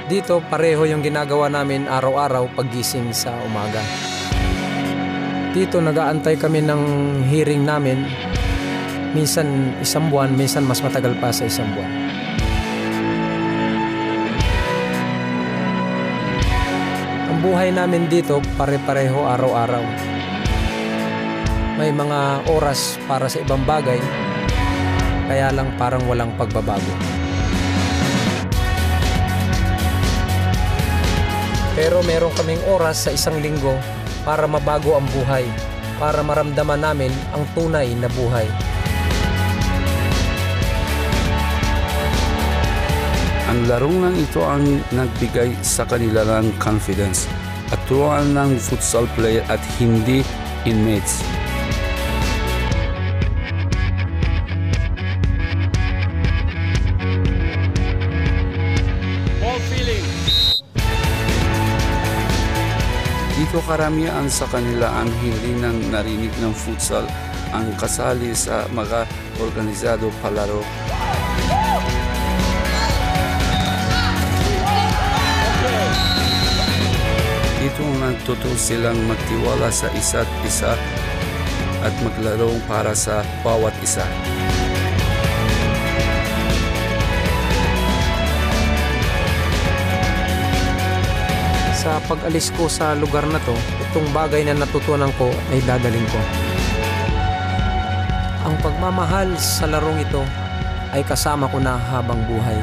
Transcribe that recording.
Dito pareho yung ginagawa namin araw-araw paggising sa umaga. Dito nag-aantay kami ng hearing namin. Minsan 1 buwan, minsan mas matagal pa sa 1 buwan. Ang buhay namin dito pare-pareho araw-araw. May mga oras para sa ibang bagay, kaya lang parang walang pagbabago. Pero meron kaming oras sa 1 linggo para mabago ang buhay, para maramdaman namin ang tunay na buhay. Ang larungan ito ang nagbigay sa kanila ng confidence at turuan ng futsal player at hindi inmates. Dito karamihan sa kanila ang hindi nang narinig ng futsal ang kasali sa mga organisado palaro. Dito nagtuto silang magtiwala sa isa't isa at maglaro para sa bawat isa. Sa pag-alis ko sa lugar na to, itong bagay na natutunan ko ay dadaling ko. Ang pagmamahal sa larong ito ay kasama ko na habang buhay.